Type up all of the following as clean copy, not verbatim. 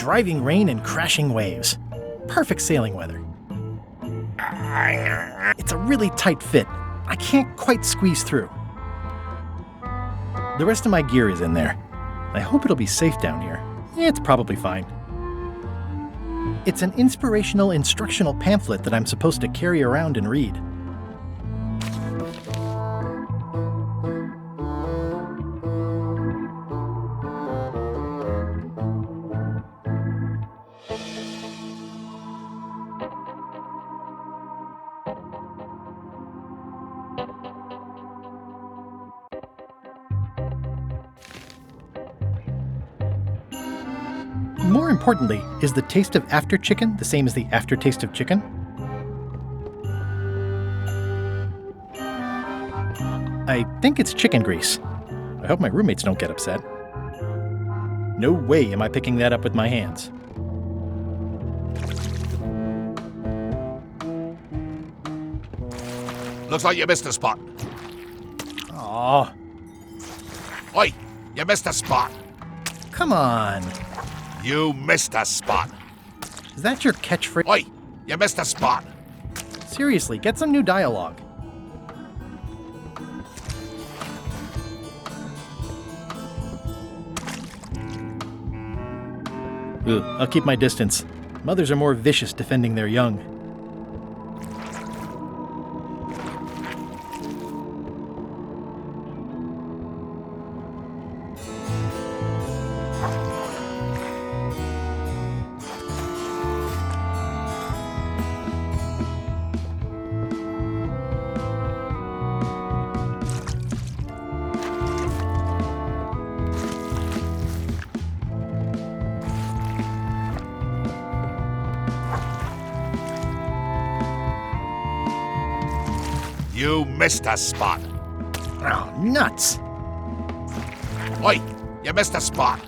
driving rain and crashing waves. Perfect sailing weather. It's a really tight fit. I can't quite squeeze through. The rest of my gear is in there. I hope it'll be safe down here. It's probably fine. It's an inspirational instructional pamphlet that I'm supposed to carry around and read. More importantly, is the taste of after chicken the same as the aftertaste of chicken? I think it's chicken grease. I hope my roommates don't get upset. No way am I picking that up with my hands. Looks like you missed a spot. Aw, Oi, you missed a spot. come on. You missed a spot. Is that your catchphrase? Oi, you missed a spot. Seriously, get some new dialogue. Ugh, I'll keep my distance. Mothers are more vicious defending their young. You missed a spot. Oh, nuts! Oi, you missed a spot.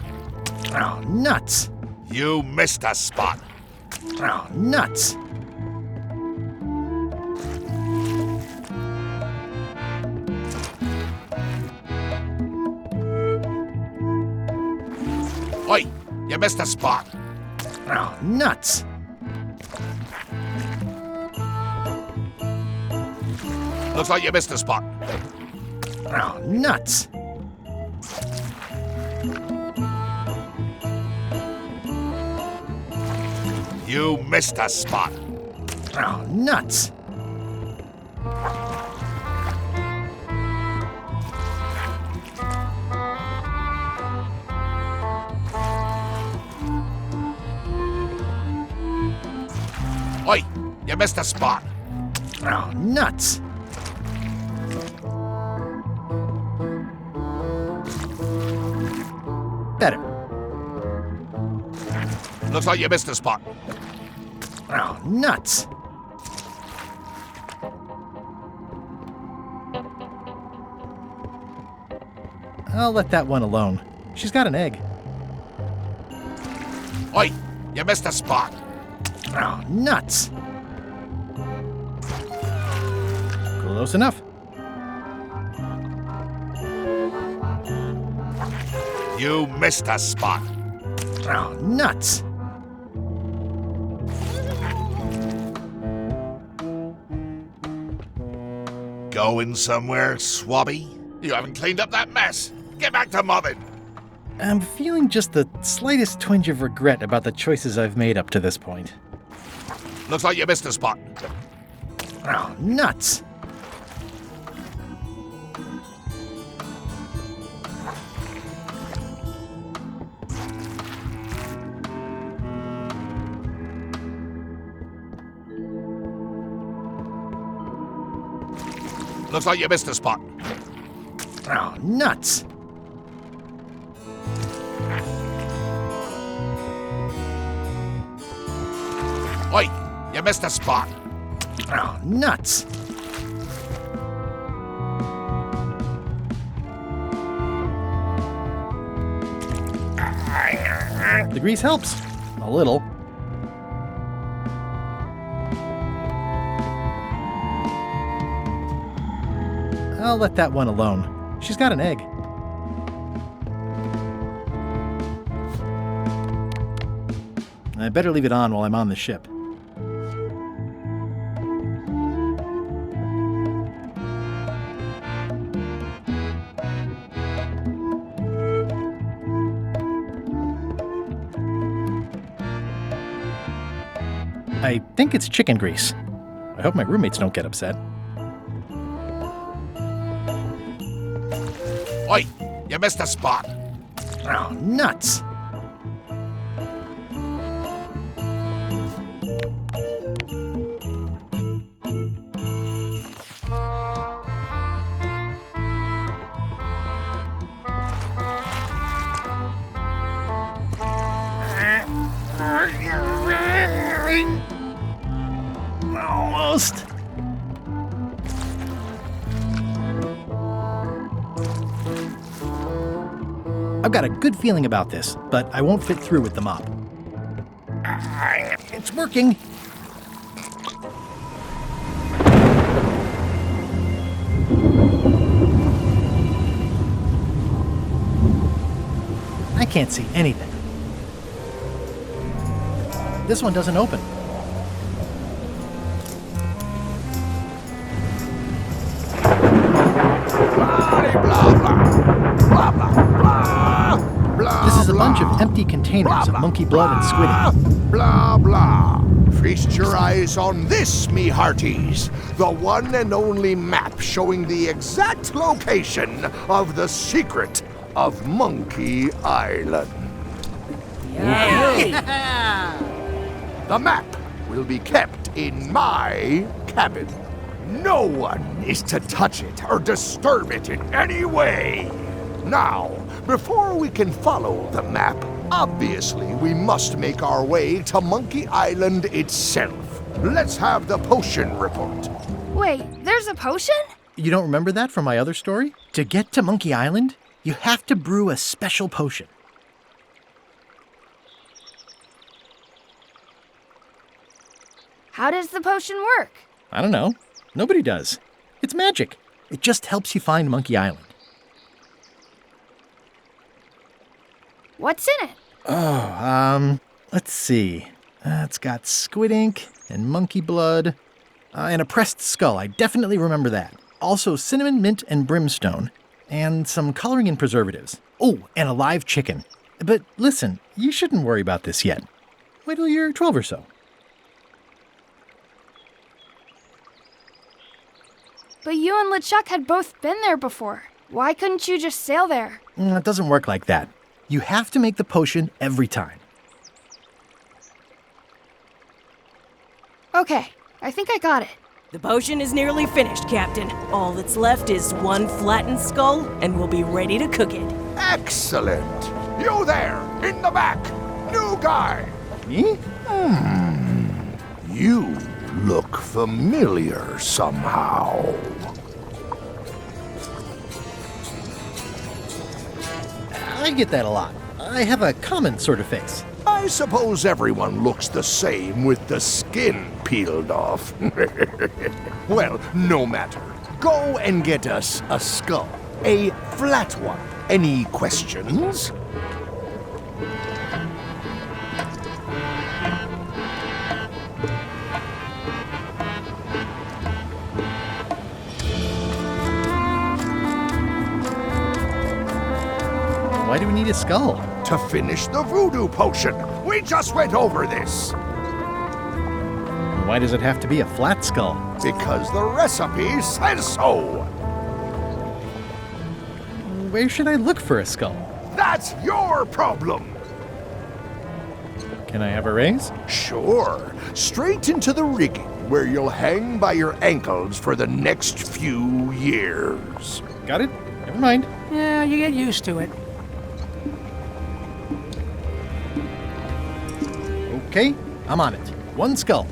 Oh, nuts! You missed a spot. Oh, nuts! Oi, you missed a spot. Oh, nuts! Looks like you missed a spot. Oh, nuts! You missed a spot. Oh, nuts! Oi, you missed a spot. Oh, nuts! Better. Looks like you missed a spot. Oh, nuts! I'll let that one alone. She's got an egg. Oi, you missed a spot. Oh, nuts! Close enough. You missed a spot. Oh, nuts! Going somewhere, swabby? You haven't cleaned up that mess. Get back to mobbing. I'm feeling just the slightest twinge of regret about the choices I've made up to this point. Looks like you missed a spot. Oh, nuts! Looks like you missed a spot. Oh, nuts! Oi, you missed a spot. Oh, nuts! The grease helps. A little. I'll let that one alone. She's got an egg. I better leave it on while I'm on the ship. I think it's chicken grease. I hope my roommates don't get upset. Oi, you missed a spot. Oh, nuts! Almost. I've got a good feeling about this, but I won't fit through with the mop. It's working. I can't see anything. This one doesn't open. This is a bunch of empty containers of monkey blood and squid ink. Blah, blah. Feast your eyes on this, me hearties. The one and only map showing the exact location of the secret of Monkey Island. The map will be kept in my cabin. No one is to touch it or disturb it in any way. Now, before we can follow the map, obviously we must make our way to Monkey Island itself. Let's have the potion report. Wait, there's a potion? You don't remember that from my other story? To get to Monkey Island, you have to brew a special potion. How does the potion work? I don't know. Nobody does. It's magic. It just helps you find Monkey Island. What's in it? Oh, let's see. It's got squid ink and monkey blood and a pressed skull. I definitely remember that. Also cinnamon, mint, and brimstone. And some coloring and preservatives. Oh, and a live chicken. But listen, you shouldn't worry about this yet. Wait till you're 12 or so. But you and LeChuck had both been there before. Why couldn't you just sail there? It doesn't work like that. You have to make the potion every time. Okay, I think I got it. The potion is nearly finished, Captain. All that's left is one flattened skull, and we'll be ready to cook it. Excellent. You there, in the back. New guy. Me? You look familiar somehow. I get that a lot. I have a common sort of face. I suppose everyone looks the same with the skin peeled off. Well, no matter. Go and get us a skull. A flat one. Any questions? Why do we need a skull? To finish the voodoo potion. We just went over this. Why does it have to be a flat skull? Because the recipe says so. Where should I look for a skull? That's your problem. Can I have a raise? Sure. Straight into the rigging, where you'll hang by your ankles for the next few years. Got it? Never mind. Yeah, you get used to it. Okay, I'm on it. One skull.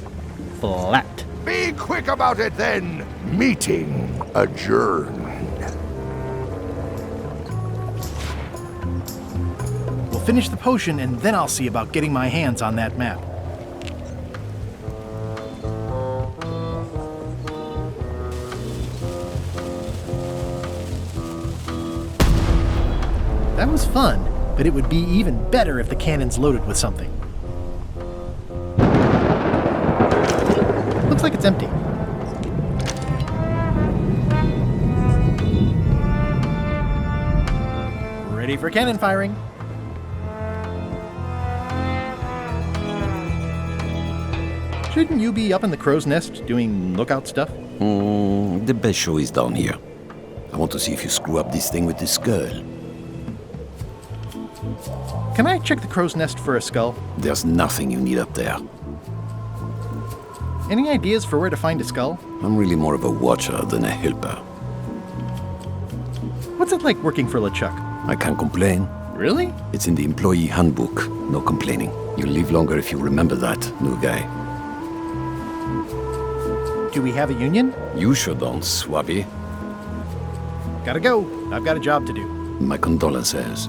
Flat. Be quick about it then. Meeting adjourned. We'll finish the potion and then I'll see about getting my hands on that map. That was fun, but it would be even better if the cannon's loaded with something. like it's empty. Ready for cannon firing. Shouldn't you be up in the crow's nest doing lookout stuff? The best show is down here. I want to see if you screw up this thing with this girl. Can I check the crow's nest for a skull? There's nothing you need up there. Any ideas for where to find a skull? I'm really more of a watcher than a helper. What's it like working for LeChuck? I can't complain. Really? It's in the employee handbook. No complaining. You'll live longer if you remember that, new guy. Do we have a union? You sure don't, Swabby. Gotta go. I've got a job to do. My condolences.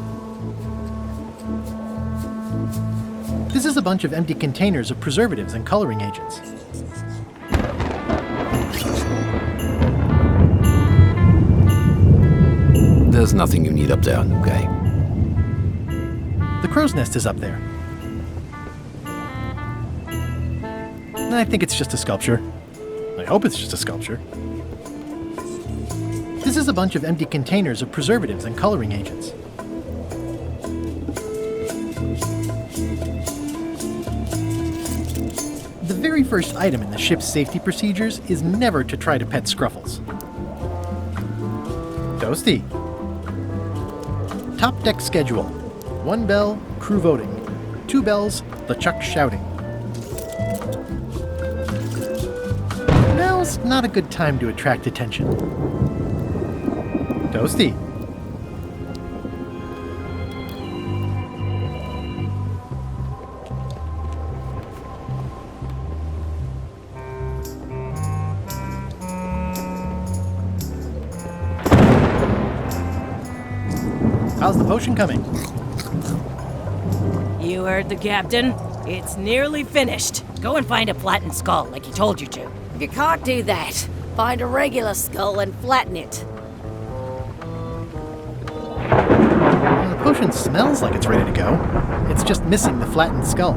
This is a bunch of empty containers of preservatives and coloring agents. There's nothing you need up there, new guy. The crow's nest is up there. I think it's just a sculpture. I hope it's just a sculpture. This is a bunch of empty containers of preservatives and coloring agents. The very first item in the ship's safety procedures is never to try to pet Scruffles. Toasty. Top deck schedule. 1 bell, crew voting. 2 bells, LeChuck shouting. Now's not a good time to attract attention. Toasty. How's the potion coming? You heard the captain. It's nearly finished. Go and find a flattened skull like he told you to. You can't do that. Find a regular skull and flatten it. The potion smells like it's ready to go. It's just missing the flattened skull.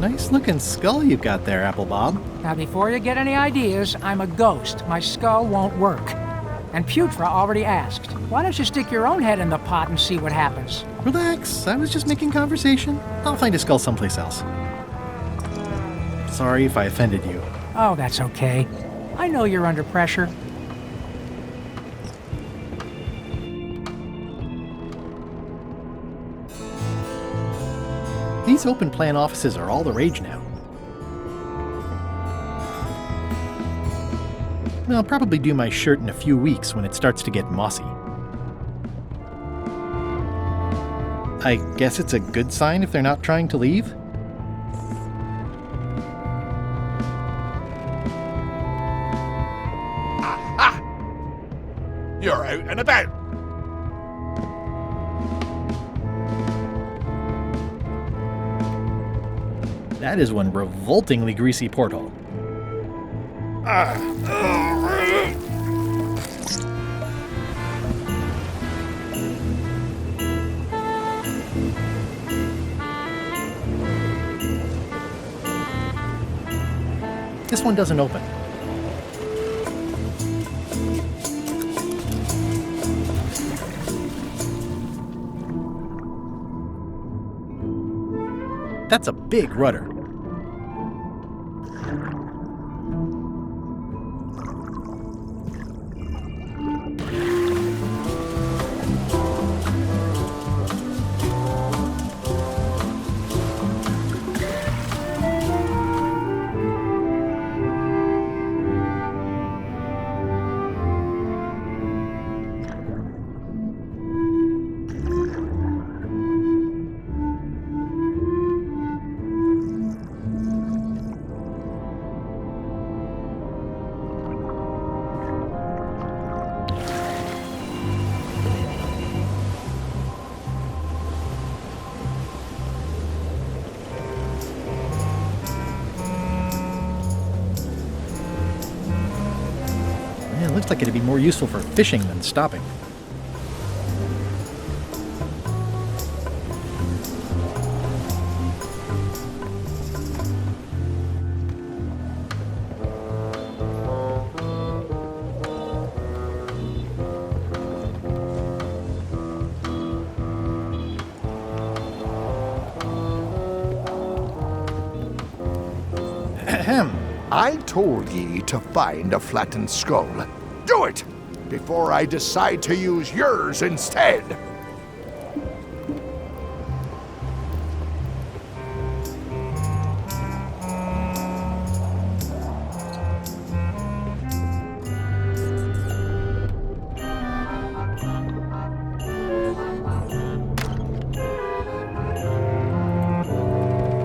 Nice looking skull you've got there, Apple Bob. Now, before you get any ideas, I'm a ghost. My skull won't work. And Putra already asked. Why don't you stick your own head in the pot and see what happens? Relax, I was just making conversation. I'll find a skull someplace else. Sorry if I offended you. Oh, that's okay. I know you're under pressure. These open plan offices are all the rage now. I'll probably do my shirt in a few weeks when it starts to get mossy. I guess it's a good sign if they're not trying to leave? Aha! You're out and about. That is one revoltingly greasy porthole. This one doesn't open. That's a big rudder. It looks like it'd be more useful for fishing than stopping. I told ye to find a flattened skull. Do it! Before I decide to use yours instead!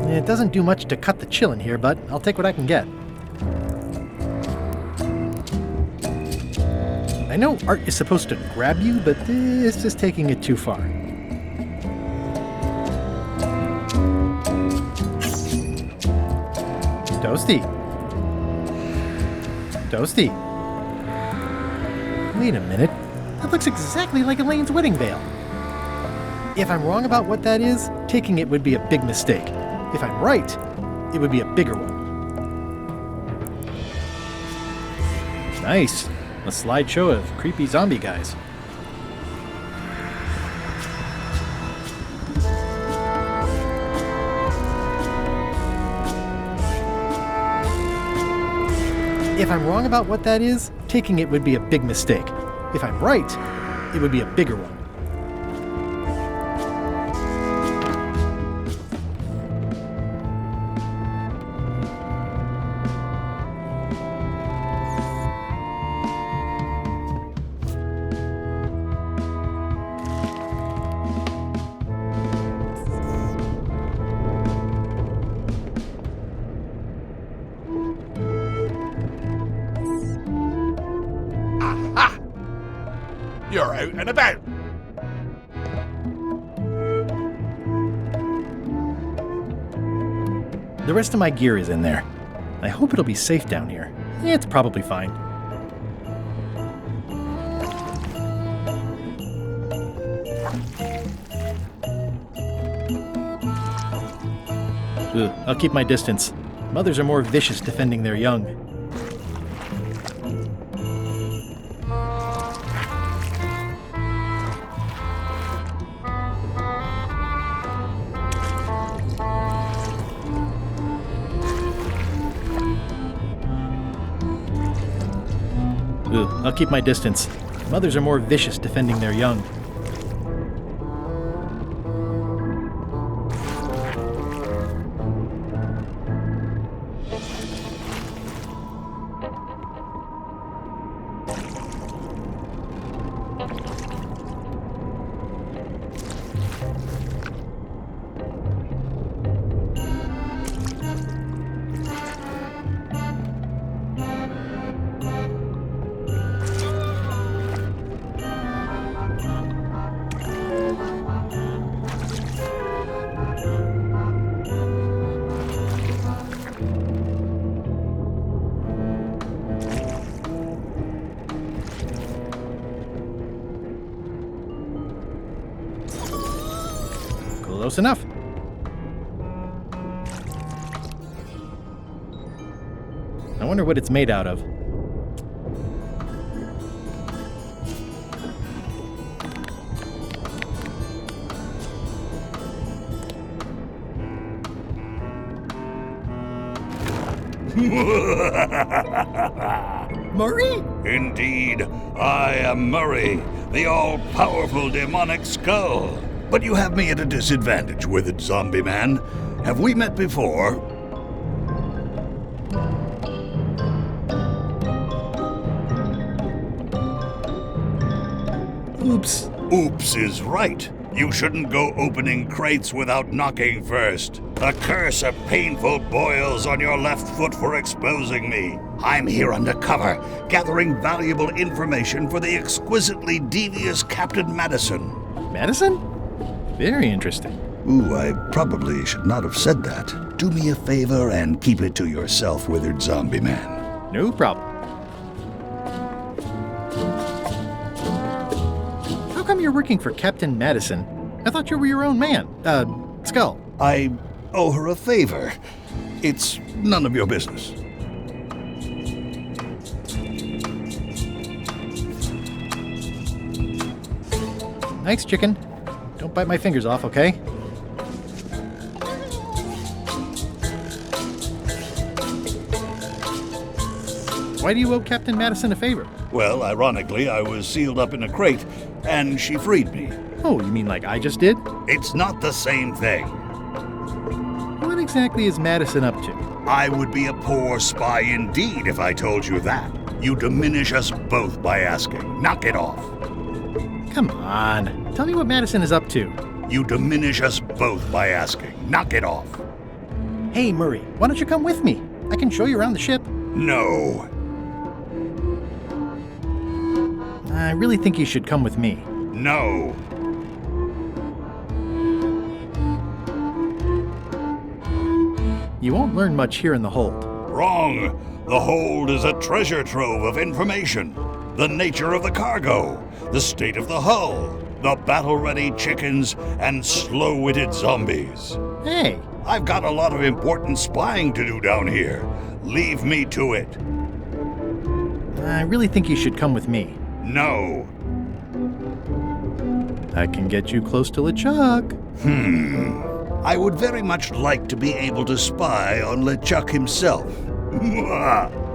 It doesn't do much to cut the chill in here, but I'll take what I can get. I know art is supposed to grab you, but this is taking it too far. Toasty. Toasty. Wait a minute. That looks exactly like Elaine's wedding veil. If I'm wrong about what that is, taking it would be a big mistake. If I'm right, it would be a bigger one. Nice. A slideshow of creepy zombie guys. If I'm wrong about what that is, taking it would be a big mistake. If I'm right, it would be a bigger one. You're out and about. The rest of my gear is in there. I hope it'll be safe down here. It's probably fine. Ugh, I'll keep my distance. Mothers are more vicious defending their young. I'll keep my distance. Mothers are more vicious defending their young. Close enough. I wonder what it's made out of. Murray? Indeed, I am Murray, the all-powerful demonic skull. But you have me at a disadvantage with it, zombie man. Have we met before? Oops. Oops is right. You shouldn't go opening crates without knocking first. A curse of painful boils on your left foot for exposing me. I'm here undercover, gathering valuable information for the exquisitely devious Captain Madison. Madison? Very interesting. Ooh, I probably should not have said that. Do me a favor and keep it to yourself, withered zombie man. No problem. How come you're working for Captain Madison? I thought you were your own man. Skull. I owe her a favor. It's none of your business. Thanks, chicken. Don't bite my fingers off, okay? Why do you owe Captain Madison a favor? Well, ironically, I was sealed up in a crate, and she freed me. Oh, you mean like I just did? It's not the same thing. What exactly is Madison up to? I would be a poor spy indeed if I told you that. You diminish us both by asking. Knock it off. Come on. Tell me what Madison is up to. You diminish us both by asking. Knock it off. Hey, Murray, why don't you come with me? I can show you around the ship. No. I really think you should come with me. No. You won't learn much here in the hold. Wrong. The hold is a treasure trove of information. The nature of the cargo, the state of the hull, the battle-ready chickens, and slow-witted zombies. Hey! I've got a lot of important spying to do down here. Leave me to it. I really think you should come with me. No. I can get you close to LeChuck. I would very much like to be able to spy on LeChuck himself.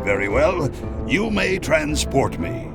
Very well. You may transport me.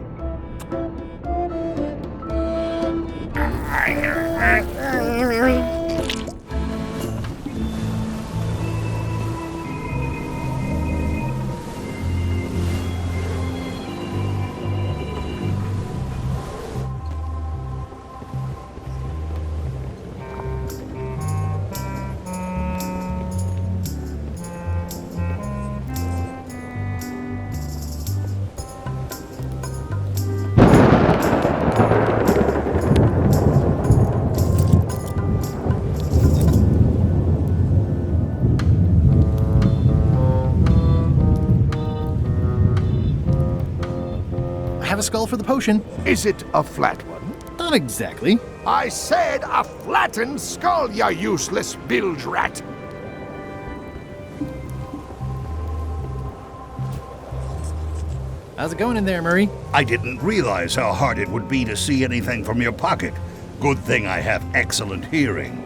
I have a skull for the potion. Is it a flat one? Not exactly. I said a flattened skull, you useless bilge rat! How's it going in there, Murray? I didn't realize how hard it would be to see anything from your pocket. Good thing I have excellent hearing.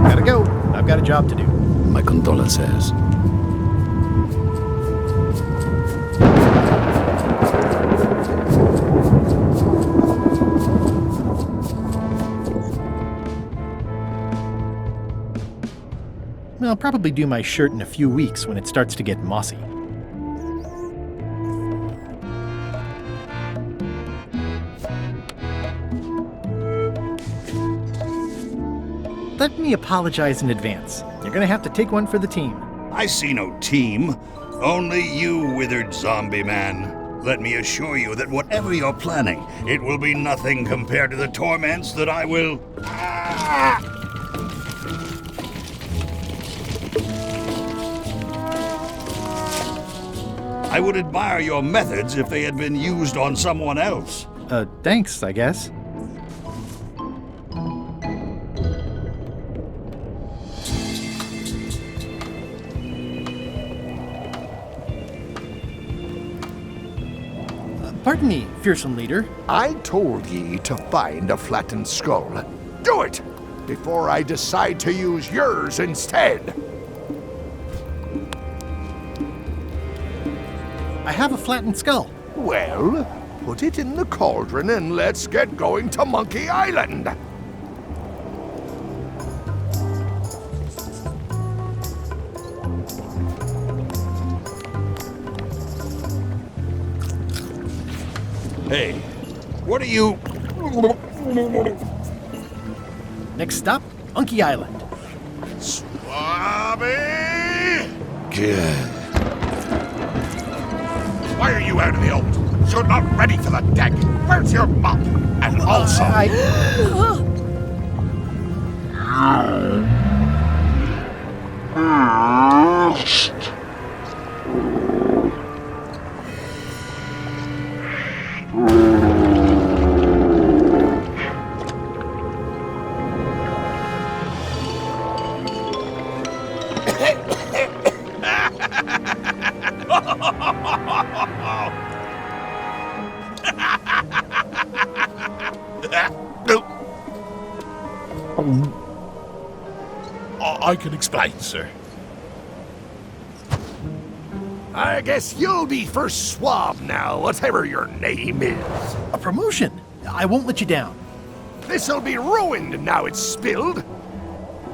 Gotta go. I've got a job to do. My condolences. I'll probably do my shirt in a few weeks when it starts to get mossy. Let me apologize in advance. You're gonna have to take one for the team. I see no team. Only you, withered zombie man. Let me assure you that whatever you're planning, it will be nothing compared to the torments that I will... I would admire your methods if they had been used on someone else. Thanks, I guess. Pardon me, fearsome leader. I told ye to find a flattened skull. Do it! Before I decide to use yours instead! I have a flattened skull. Well, put it in the cauldron and let's get going to Monkey Island! Hey, what are you... Next stop, Monkey Island. Swabby! Good. Why are you out in the open? You're not ready for the deck. Where's your mop? And also... I can explain, sir. I guess you'll be first swab now, whatever your name is. A promotion. I won't let you down. This'll be ruined now it's spilled.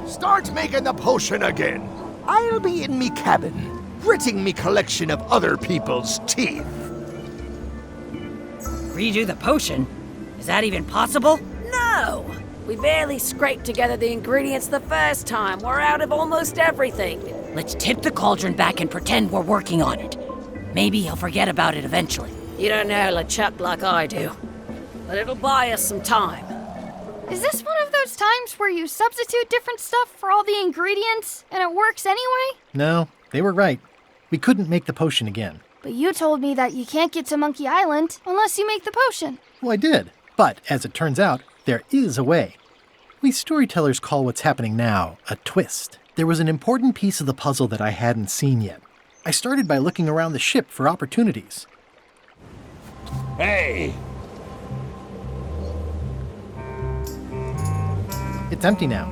Start making the potion again. I'll be in me cabin, gritting me collection of other people's teeth. Redo the potion? Is that even possible? No! We barely scraped together the ingredients the first time. We're out of almost everything. Let's tip the cauldron back and pretend we're working on it. Maybe he'll forget about it eventually. You don't know LeChuck like I do. But it'll buy us some time. Is this one of those times where you substitute different stuff for all the ingredients and it works anyway? No, they were right. We couldn't make the potion again. But you told me that you can't get to Monkey Island unless you make the potion. Well, I did. But, as it turns out, there is a way. We storytellers call what's happening now a twist. There was an important piece of the puzzle that I hadn't seen yet. I started by looking around the ship for opportunities. Hey! It's empty now.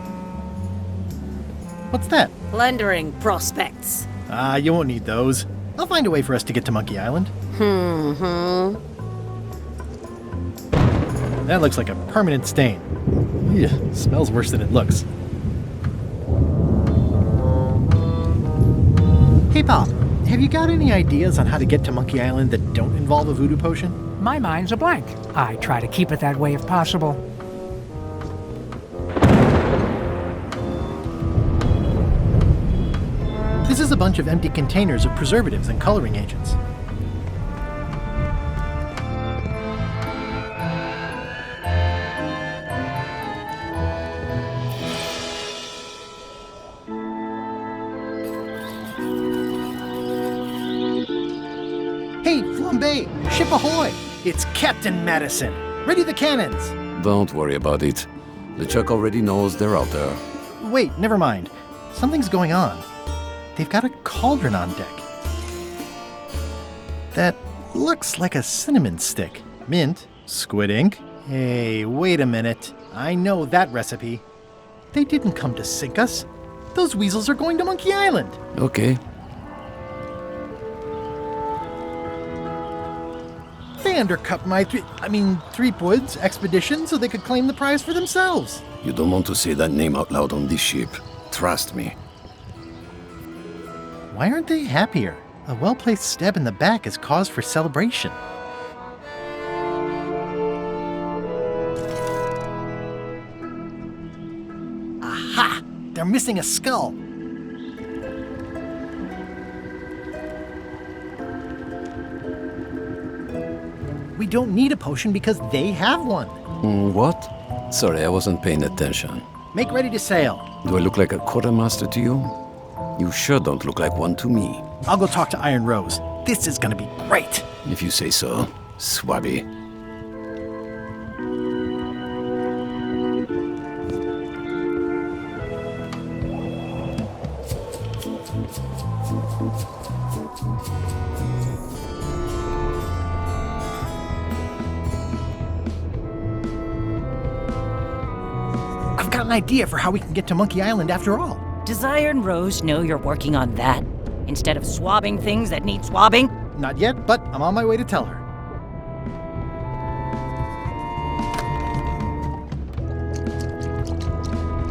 What's that? Plundering prospects. You won't need those. I'll find a way for us to get to Monkey Island. That looks like a permanent stain. Ew, smells worse than it looks. Hey, Bob, have you got any ideas on how to get to Monkey Island that don't involve a voodoo potion? My mind's a blank. I try to keep it that way if possible. This is a bunch of empty containers of preservatives and coloring agents. Hey, Flambe! Ship ahoy! It's Captain Madison! Ready the cannons! Don't worry about it. LeChuck already knows they're out there. Wait, never mind. Something's going on. They've got a cauldron on deck. That looks like a cinnamon stick. Mint, squid ink. Hey, wait a minute. I know that recipe. They didn't come to sink us. Those weasels are going to Monkey Island. Okay. They undercut my Threepwood's expedition so they could claim the prize for themselves. You don't want to say that name out loud on this ship. Trust me. Why aren't they happier? A well-placed stab in the back is cause for celebration. Aha! They're missing a skull. We don't need a potion because they have one. What? Sorry, I wasn't paying attention. Make ready to sail. Do I look like a quartermaster to you? You sure don't look like one to me. I'll go talk to Iron Rose. This is gonna be great. If you say so, Swabby. I've got an idea for how we can get to Monkey Island after all. Does Iron Rose know you're working on that? Instead of swabbing things that need swabbing? Not yet, but I'm on my way to tell her.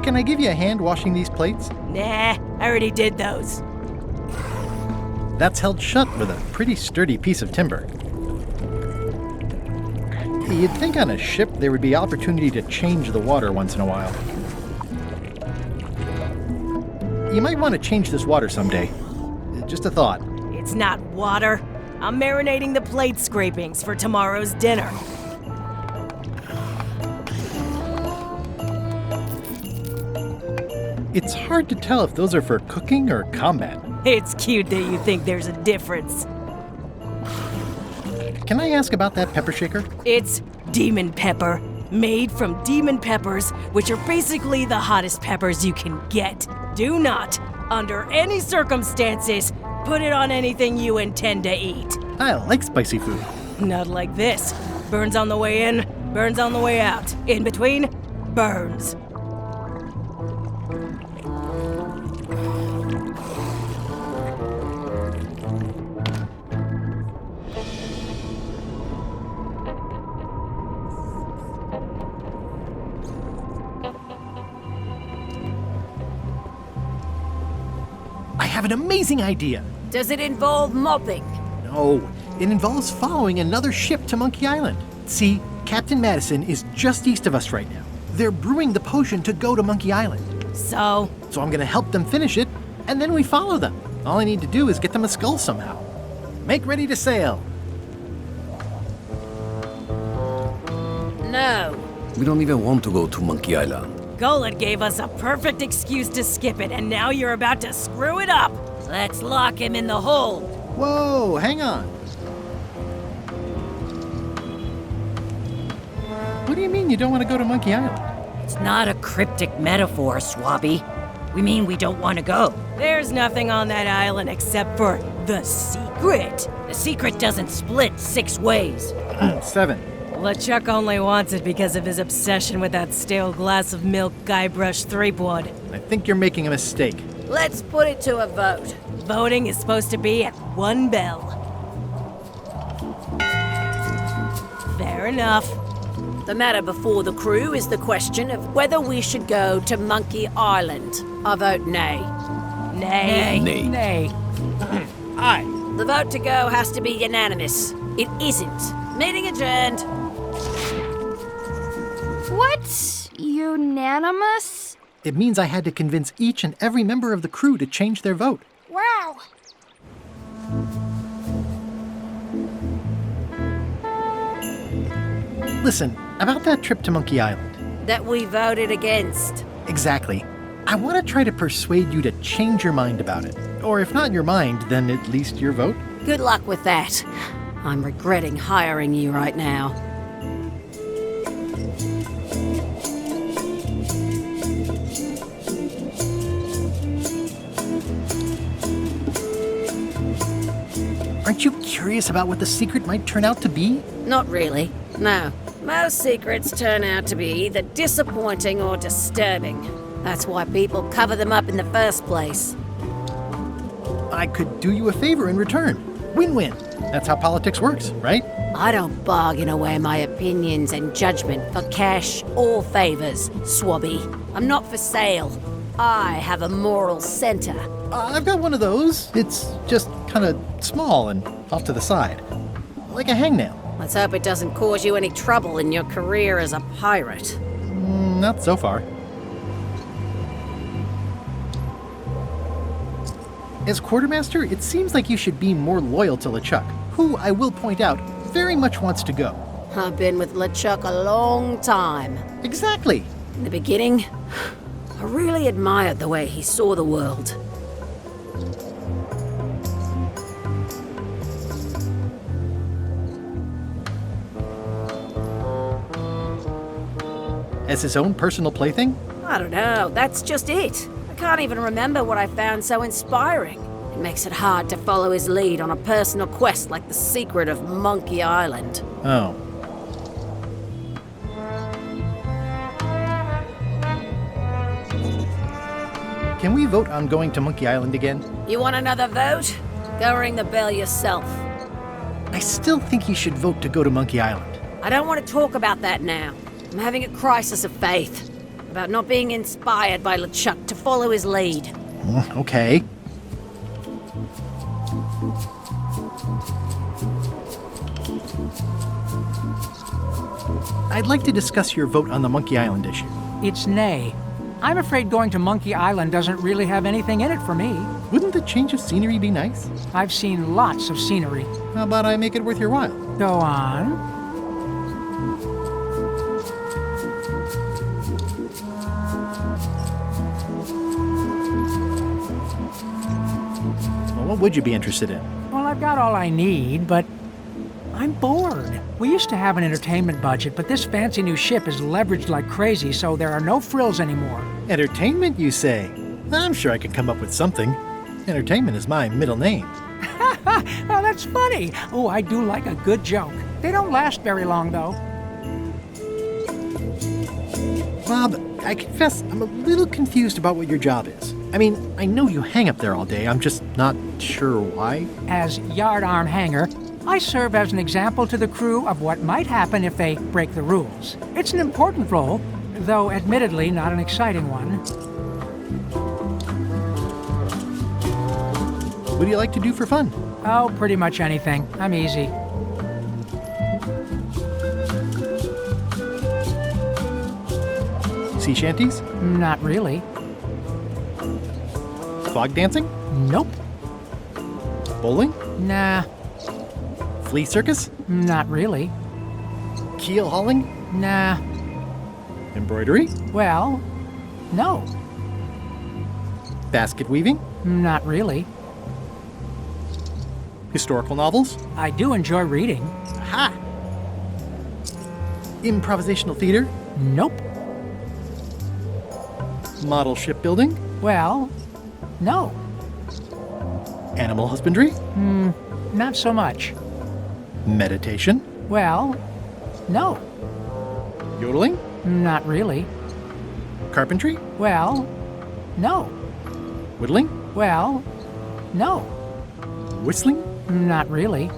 Can I give you a hand washing these plates? Nah, I already did those. That's held shut with a pretty sturdy piece of timber. You'd think on a ship there would be opportunity to change the water once in a while. You might want to change this water someday. Just a thought. It's not water. I'm marinating the plate scrapings for tomorrow's dinner. It's hard to tell if those are for cooking or combat. It's cute that you think there's a difference. Can I ask about that pepper shaker? It's demon pepper, made from demon peppers, which are basically the hottest peppers you can get. Do not, under any circumstances, put it on anything you intend to eat. I like spicy food. Not like this. Burns on the way in, burns on the way out. In between, burns. I have an amazing idea. Does it involve mopping? No, it involves following another ship to Monkey Island. See, Captain Madison is just east of us right now. They're brewing the potion to go to Monkey Island. So I'm gonna help them finish it, and then we follow them. All I need to do is get them a skull somehow. Make ready to sail. No. We don't even want to go to Monkey Island. Gullet gave us a perfect excuse to skip it, and now you're about to screw it up. Let's lock him in the hold. Whoa, hang on. What do you mean you don't want to go to Monkey Island? It's not a cryptic metaphor, Swabby. We mean we don't want to go. There's nothing on that island except for the secret. The secret doesn't split 6 ways. 7. LeChuck only wants it because of his obsession with that stale glass of milk Guybrush Threepwood. I think you're making a mistake. Let's put it to a vote. Voting is supposed to be at 1 bell. Fair enough. The matter before the crew is the question of whether we should go to Monkey Island. I vote nay. Nay. Nay. Nay. Aye. The vote to go has to be unanimous. It isn't. Meeting adjourned. What's unanimous? It means I had to convince each and every member of the crew to change their vote. Wow. Listen, about that trip to Monkey Island. That we voted against. Exactly. I want to try to persuade you to change your mind about it. Or if not your mind, then at least your vote. Good luck with that. I'm regretting hiring you right now. Aren't you curious about what the secret might turn out to be? Not really. No. Most secrets turn out to be either disappointing or disturbing. That's why people cover them up in the first place. I could do you a favor in return. Win-win. That's how politics works, right? I don't bargain away my opinions and judgment for cash or favors, Swabby. I'm not for sale. I have a moral center. I've got one of those. It's just kind of small and off to the side. Like a hangnail. Let's hope it doesn't cause you any trouble in your career as a pirate. Not so far. As quartermaster, it seems like you should be more loyal to LeChuck, who, I will point out, very much wants to go. I've been with LeChuck a long time. Exactly. In the beginning, I really admired the way he saw the world. As his own personal plaything? I don't know, that's just it. I can't even remember what I found so inspiring. It makes it hard to follow his lead on a personal quest like the secret of Monkey Island. Oh. Can we vote on going to Monkey Island again? You want another vote? Go ring the bell yourself. I still think you should vote to go to Monkey Island. I don't want to talk about that now. I'm having a crisis of faith. About not being inspired by LeChuck to follow his lead. Okay. I'd like to discuss your vote on the Monkey Island issue. It's nay. I'm afraid going to Monkey Island doesn't really have anything in it for me. Wouldn't the change of scenery be nice? I've seen lots of scenery. How about I make it worth your while? Go on. Well, what would you be interested in? Well, I've got all I need, but I'm bored. We used to have an entertainment budget, but this fancy new ship is leveraged like crazy, so there are no frills anymore. Entertainment, you say? I'm sure I could come up with something. Entertainment is my middle name. Oh, that's funny. Oh, I do like a good joke. They don't last very long, though. Bob, I confess I'm a little confused about what your job is. I mean, I know you hang up there all day. I'm just not sure why. As yardarm hanger, I serve as an example to the crew of what might happen if they break the rules. It's an important role, though admittedly not an exciting one. What do you like to do for fun? Oh, pretty much anything. I'm easy. Sea shanties? Not really. Fog dancing? Nope. Bowling? Nah, Flea circus? not really. Keel hauling? Nah. Embroidery? Well, no. Basket weaving? Not really. Historical novels? I do enjoy reading. Ha! Improvisational theater? Nope. Model shipbuilding? Well, no. Animal husbandry? Not so much. Meditation? Well, no. Yodeling? Not really. Carpentry? Well, no. Whittling? Well, no. Whistling? Not really.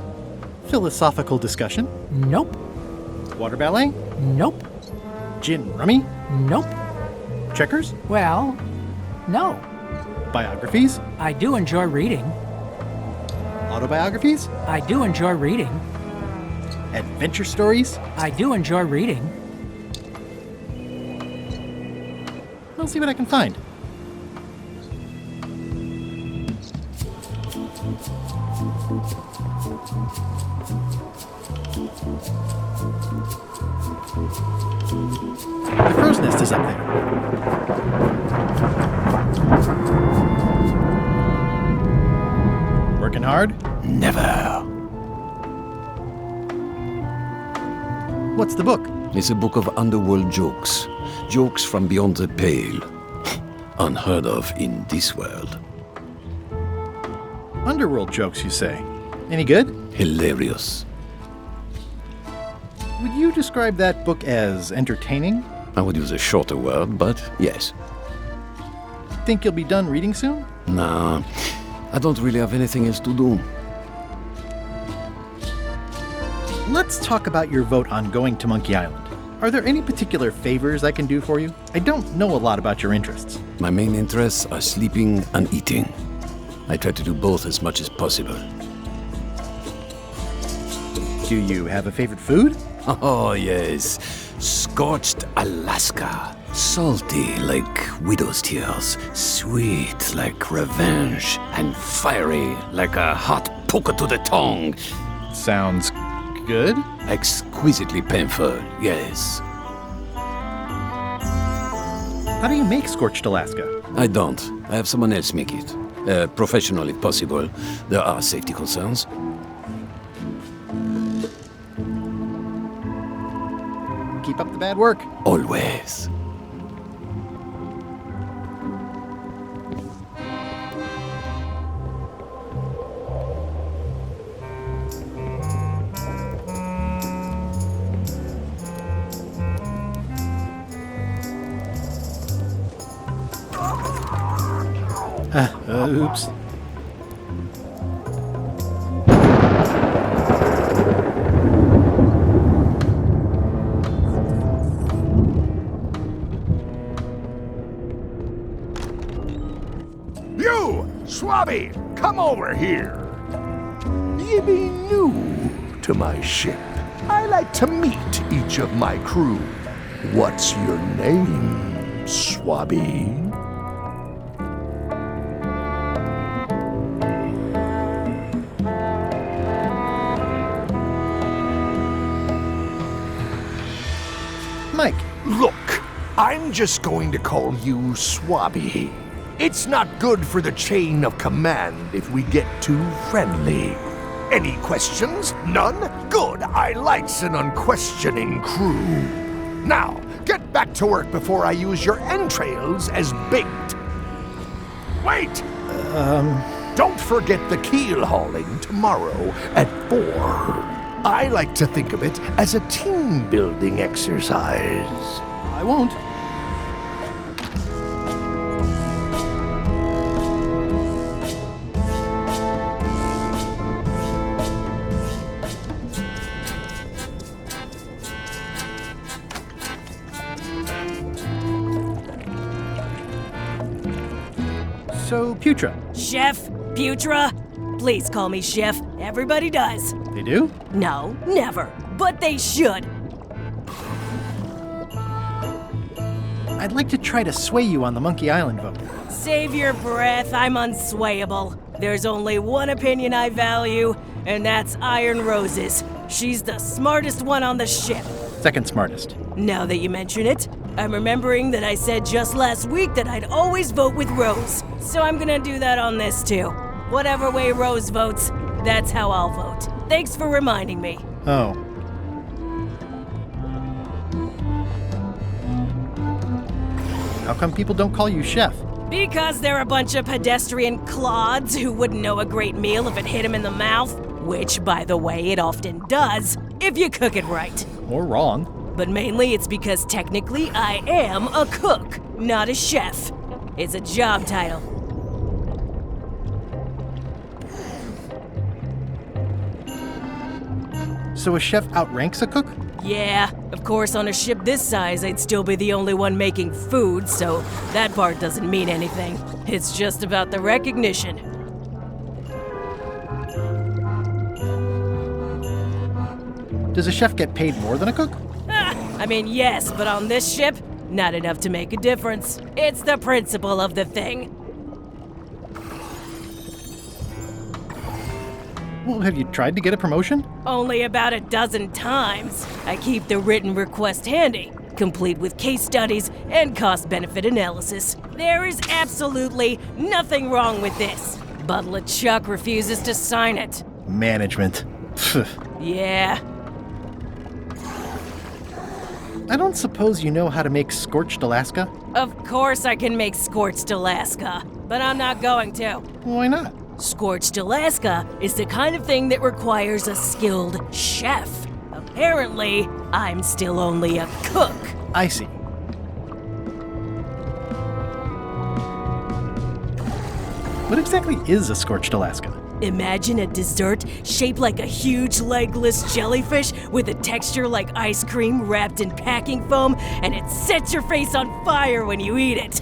Philosophical discussion? Nope. Water ballet? Nope. Gin rummy? Nope. Checkers? Well, no. Biographies? I do enjoy reading. Autobiographies? I do enjoy reading. Adventure stories? I do enjoy reading. I'll see what I can find. The crow's nest is up there. Working hard? Never. What's the book? It's a book of underworld jokes. Jokes from beyond the pale. Unheard of in this world. Underworld jokes, you say? Any good? Hilarious. Would you describe that book as entertaining? I would use a shorter word, but yes. Think you'll be done reading soon? Nah, I don't really have anything else to do. Let's talk about your vote on going to Monkey Island. Are there any particular favors I can do for you? I don't know a lot about your interests. My main interests are sleeping and eating. I try to do both as much as possible. Do you have a favorite food? Oh, yes. Scorched Alaska. Salty like widow's tears. Sweet like revenge. And fiery like a hot poker to the tongue. Sounds good. Exquisitely painful, yes. How do you make scorched Alaska? I don't. I have someone else make it. Professional if possible. There are safety concerns. Keep up the bad work. Always. Oops. You, Swabby, come over here. Yippee new. to my ship, I like to meet each of my crew. What's your name, Swabby? Mike. Look, I'm just going to call you Swabby. It's not good for the chain of command if we get too friendly. Any questions? None? Good. I likes an unquestioning crew. Now, get back to work before I use your entrails as bait. Wait! Don't forget the keel hauling tomorrow at 4. I like to think of it as a team-building exercise. I won't. So, Putra. Chef? Putra? Please call me Chef. Everybody does. They do? No, never. But they should. I'd like to try to sway you on the Monkey Island vote. Save your breath, I'm unswayable. There's only one opinion I value, and that's Iron Rose's. She's the smartest one on the ship. Second smartest. Now that you mention it, I'm remembering that I said just last week that I'd always vote with Rose. So I'm gonna do that on this too. Whatever way Rose votes, that's how I'll vote. Thanks for reminding me. Oh. How come people don't call you Chef? Because they're a bunch of pedestrian clods who wouldn't know a great meal if it hit them in the mouth. Which, by the way, it often does, if you cook it right. Or wrong. But mainly it's because technically I am a cook, not a chef. It's a job title. So a chef outranks a cook? Yeah, of course on a ship this size I'd still be the only one making food, so that part doesn't mean anything. It's just about the recognition. Does a chef get paid more than a cook? I mean, yes, but on this ship, not enough to make a difference. It's the principle of the thing. Well, have you tried to get a promotion? Only about a dozen times. I keep the written request handy, complete with case studies and cost-benefit analysis. There is absolutely nothing wrong with this, but LeChuck refuses to sign it. Management. Yeah. I don't suppose you know how to make scorched Alaska? Of course I can make scorched Alaska, but I'm not going to. Why not? Scorched Alaska is the kind of thing that requires a skilled chef. Apparently, I'm still only a cook. I see. What exactly is a scorched Alaska? Imagine a dessert shaped like a huge legless jellyfish with a texture like ice cream wrapped in packing foam, and it sets your face on fire when you eat it.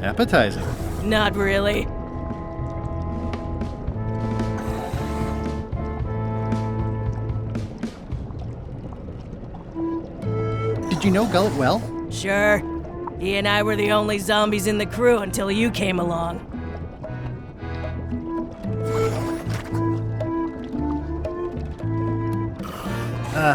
Appetizing. Not really. Did you know Gullet well? Sure. He and I were the only zombies in the crew until you came along.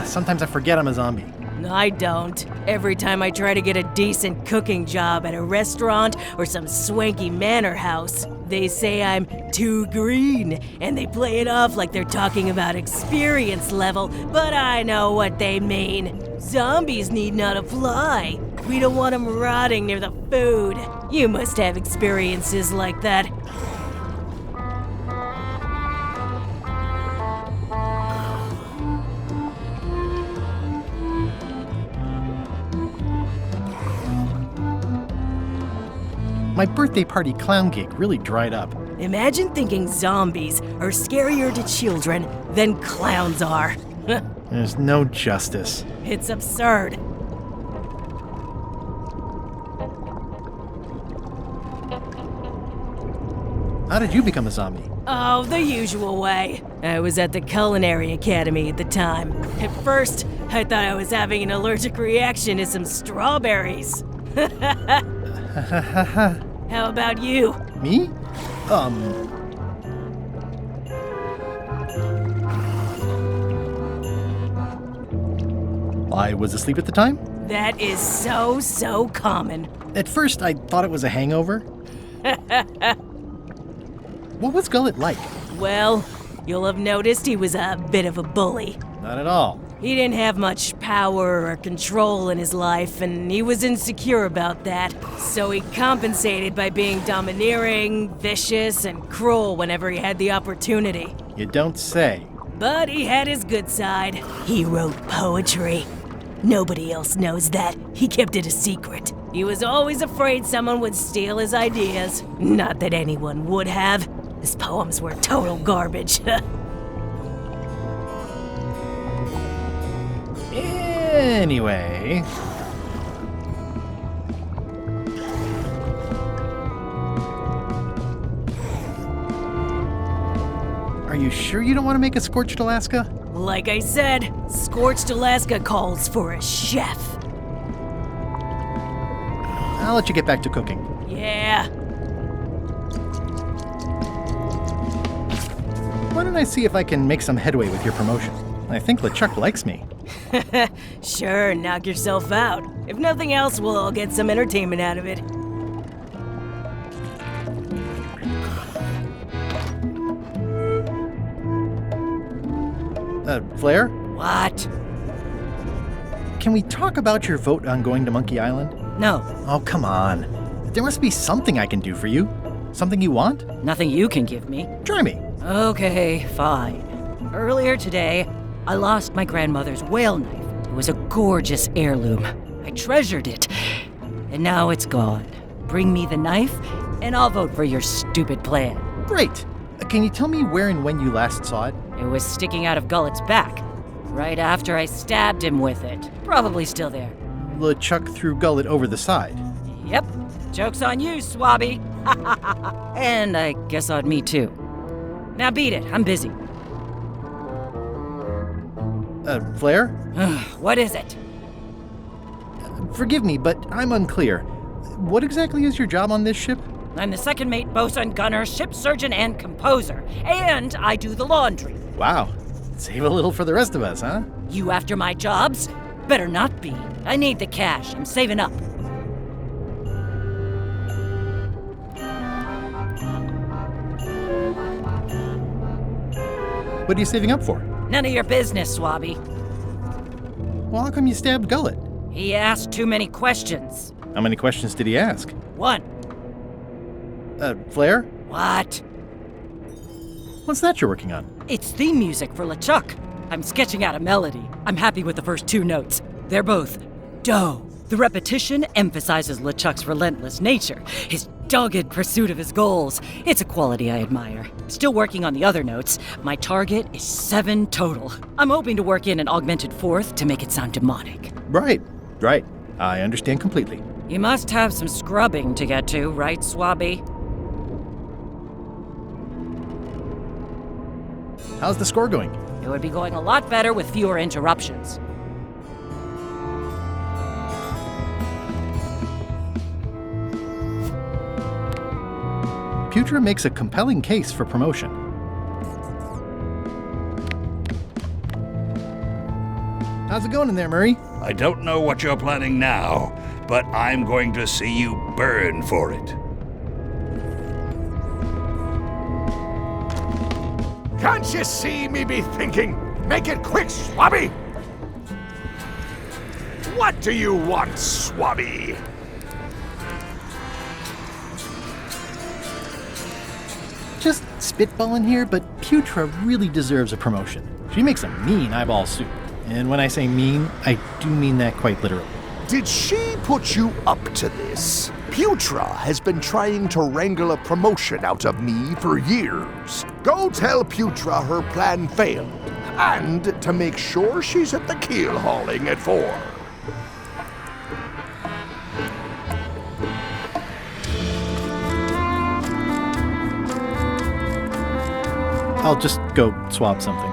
Sometimes I forget I'm a zombie. I don't. Every time I try to get a decent cooking job at a restaurant or some swanky manor house, they say I'm too green, and they play it off like they're talking about experience level, but I know what they mean. Zombies need not fly. We don't want them rotting near the food. You must have experiences like that. My birthday party clown gig really dried up. Imagine thinking zombies are scarier to children than clowns are. There's no justice. It's absurd. How did you become a zombie? Oh, the usual way. I was at the Culinary Academy at the time. At first, I thought I was having an allergic reaction to some strawberries. How about you? Me? I was asleep at the time? That is so common. At first, I thought it was a hangover. What was Gullet like? Well, you'll have noticed he was a bit of a bully. Not at all. He didn't have much power or control in his life, and he was insecure about that. So he compensated by being domineering, vicious, and cruel whenever he had the opportunity. You don't say. But he had his good side. He wrote poetry. Nobody else knows that. He kept it a secret. He was always afraid someone would steal his ideas. Not that anyone would have. His poems were total garbage. Anyway... Are you sure you don't want to make a Scorched Alaska? Like I said, Scorched Alaska calls for a chef. I'll let you get back to cooking. Yeah. Why don't I see if I can make some headway with your promotion? I think LeChuck likes me. Sure, knock yourself out. If nothing else, we'll all get some entertainment out of it. Flair? What? Can we talk about your vote on going to Monkey Island? No. Oh, come on. There must be something I can do for you. Something you want? Nothing you can give me. Try me. Okay, fine. Earlier today, I lost my grandmother's whale knife. It was a gorgeous heirloom. I treasured it. And now it's gone. Bring me the knife, and I'll vote for your stupid plan. Great. Can you tell me where and when you last saw it? It was sticking out of Gullet's back, right after I stabbed him with it. Probably still there. LeChuck threw Gullet over the side. Yep. Joke's on you, Swabby. And I guess on me too. Now beat it, I'm busy. Flair? What is it? Forgive me, but I'm unclear. What exactly is your job on this ship? I'm the second mate, bosun, gunner, ship surgeon, and composer. And I do the laundry. Wow. Save a little for the rest of us, huh? You after my jobs? Better not be. I need the cash. I'm saving up. What are you saving up for? None of your business, Swabby. Well, how come you stabbed Gullet? He asked too many questions. How many questions did he ask? One. Flair? What? What's that you're working on? It's theme music for LeChuck. I'm sketching out a melody. I'm happy with the first two notes. They're both do. The repetition emphasizes LeChuck's relentless nature, his dogged pursuit of his goals. It's a quality I admire. Still working on the other notes. My target is 7 total. I'm hoping to work in an augmented fourth to make it sound demonic. Right. I understand completely. You must have some scrubbing to get to, right, Swabby? How's the score going? It would be going a lot better with fewer interruptions. Putra makes a compelling case for promotion. How's it going in there, Murray? I don't know what you're planning now, but I'm going to see you burn for it. Can't you see me be thinking? Make it quick, Swabby! What do you want, Swabby? Just spitballing here, but Putra really deserves a promotion. She makes a mean eyeball soup. And when I say mean, I do mean that quite literally. Did she put you up to this? Putra has been trying to wrangle a promotion out of me for years. Go tell Putra her plan failed, and to make sure she's at the keel hauling at 4. I'll just go swab something.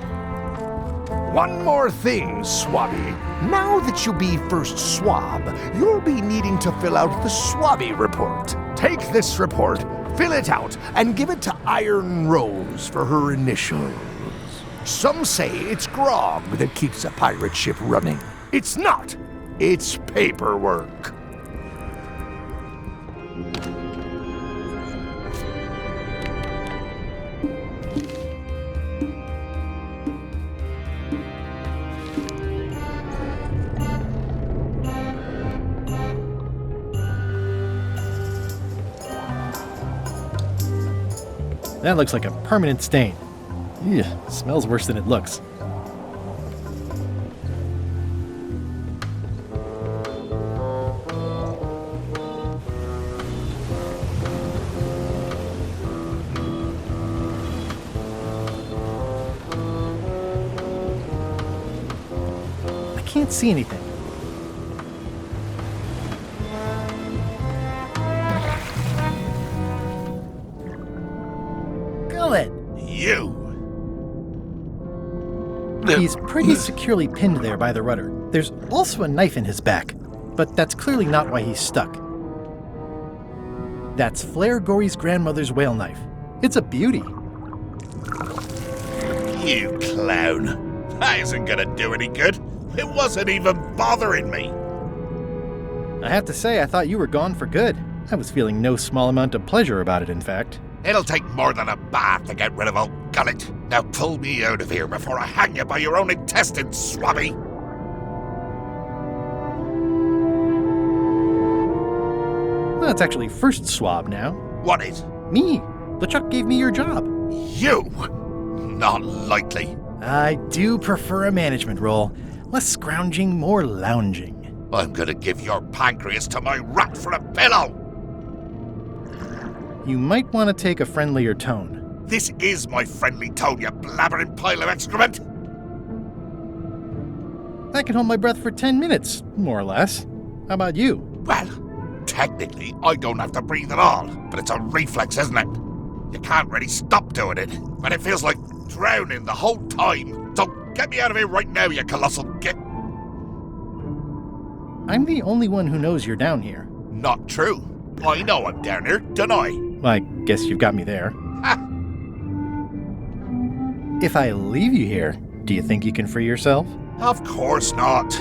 One more thing, Swabby. Now that you'll be first swab, you'll be needing to fill out the Swabby report. Take this report, fill it out, and give it to Iron Rose for her initials. Some say it's grog that keeps a pirate ship running. It's not. It's paperwork. That looks like a permanent stain. Ew, smells worse than it looks. I can't see anything. Gullet! You! He's pretty securely pinned there by the rudder. There's also a knife in his back, but that's clearly not why he's stuck. That's Flair Gory's grandmother's whale knife. It's a beauty. You clown. That isn't gonna do any good. It wasn't even bothering me. I have to say, I thought you were gone for good. I was feeling no small amount of pleasure about it, in fact. It'll take more than a bath to get rid of old Gullet. Now pull me out of here before I hang you by your own intestines, Swabby. Well, it's actually first swab now. What is? Me. LeChuck gave me your job. You? Not likely. I do prefer a management role. Less scrounging, more lounging. I'm gonna give your pancreas to my rat for a pillow. You might want to take a friendlier tone. This is my friendly tone, you blabbering pile of excrement. I can hold my breath for 10 minutes, more or less. How about you? Well, technically, I don't have to breathe at all, but it's a reflex, isn't it? You can't really stop doing it, and it feels like drowning the whole time. So get me out of here right now, you colossal git. I'm the only one who knows you're down here. Not true. I know I'm down here, don't I? I guess you've got me there. Ha! If I leave you here, do you think you can free yourself? Of course not.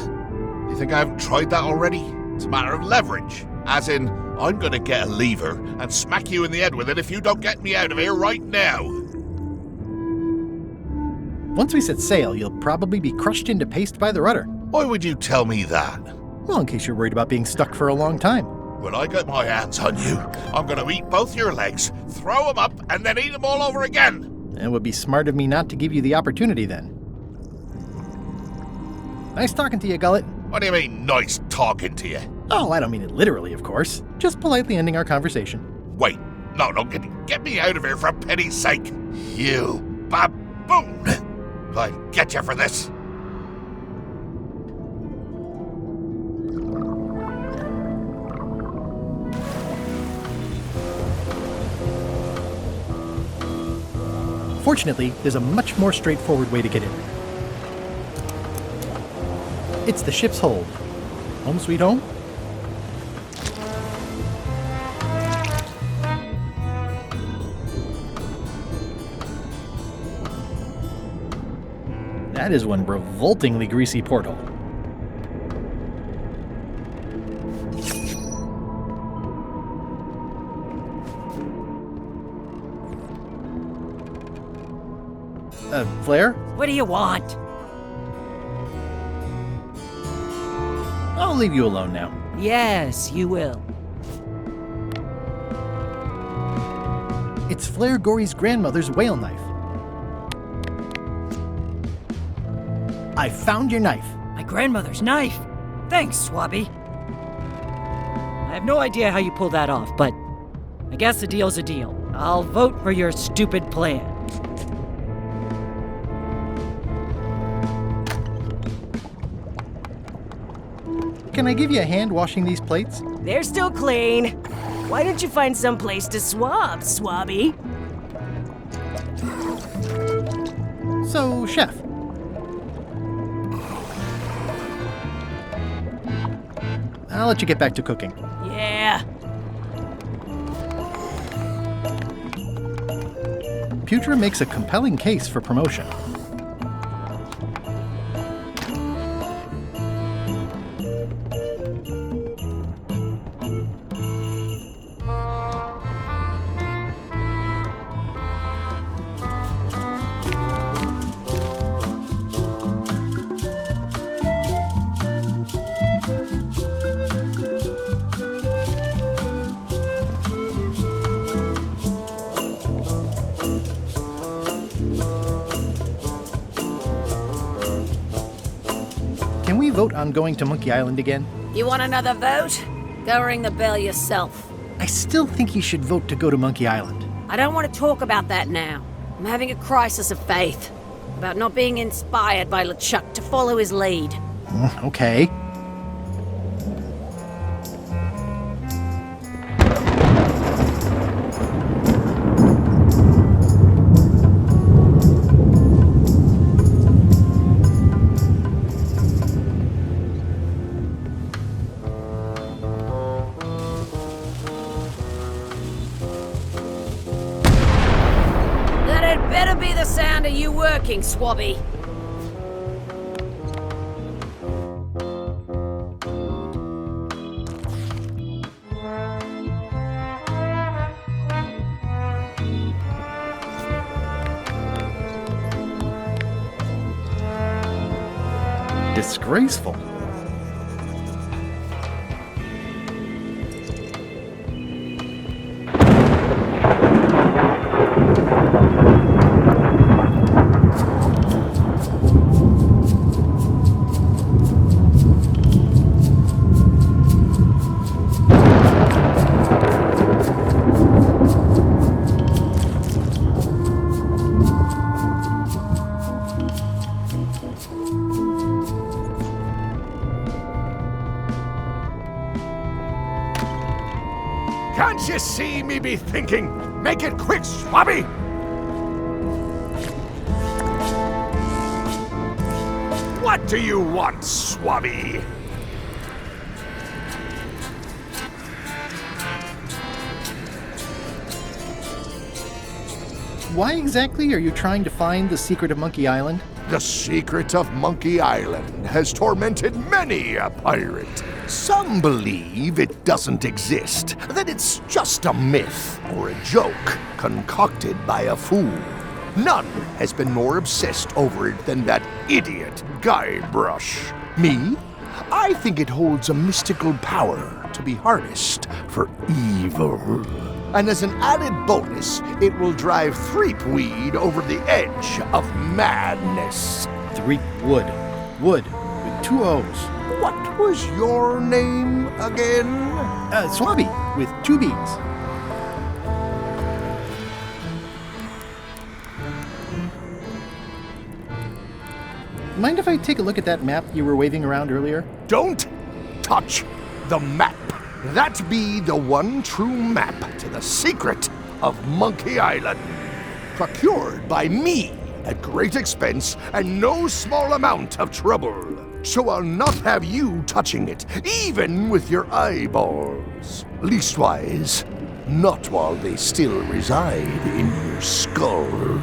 You think I haven't tried that already? It's a matter of leverage. As in, I'm gonna get a lever and smack you in the head with it if you don't get me out of here right now. Once we set sail, you'll probably be crushed into paste by the rudder. Why would you tell me that? Well, in case you're worried about being stuck for a long time. When I get my hands on you, I'm gonna eat both your legs, throw them up, and then eat them all over again. It would be smart of me not to give you the opportunity then. Nice talking to you, Gullet. What do you mean, nice talking to you? Oh, I don't mean it literally, of course. Just politely ending our conversation. Wait, no, get me out of here for pity's sake. You baboon! I'll get you for this. Fortunately, there's a much more straightforward way to get in. It's the ship's hold. Home sweet home? That is one revoltingly greasy porthole. Flair? What do you want? I'll leave you alone now. Yes, you will. It's Flair Gory's grandmother's whale knife. I found your knife. My grandmother's knife. Thanks, Swabby. I have no idea how you pulled that off, but I guess a deal's a deal. I'll vote for your stupid plan. Can I give you a hand washing these plates? They're still clean. Why don't you find some place to swab, Swabby? So, Chef, I'll let you get back to cooking. Yeah. Putra makes a compelling case for promotion. Can we vote on going to Monkey Island again? You want another vote? Go ring the bell yourself. I still think you should vote to go to Monkey Island. I don't want to talk about that now. I'm having a crisis of faith. About not being inspired by LeChuck to follow his lead. Okay. That had better be the sound of you working, Swabby. Disgraceful. Can't you see me be thinking? Make it quick, Swabby! What do you want, Swabby? Why exactly are you trying to find the secret of Monkey Island? The secret of Monkey Island has tormented many a pirate. Some believe it doesn't exist, that it's just a myth or a joke concocted by a fool. None has been more obsessed over it than that idiot Guybrush. Me? I think it holds a mystical power to be harnessed for evil. And as an added bonus, it will drive Threepweed over the edge of madness. Wood. Wood, with 2 O's. What was your name again? Swabby, with 2 B's. Mind if I take a look at that map you were waving around earlier? Don't touch the map. That be the one true map to the secret of Monkey Island. Procured by me at great expense and no small amount of trouble. So I'll not have you touching it, even with your eyeballs. Leastwise, not while they still reside in your skull.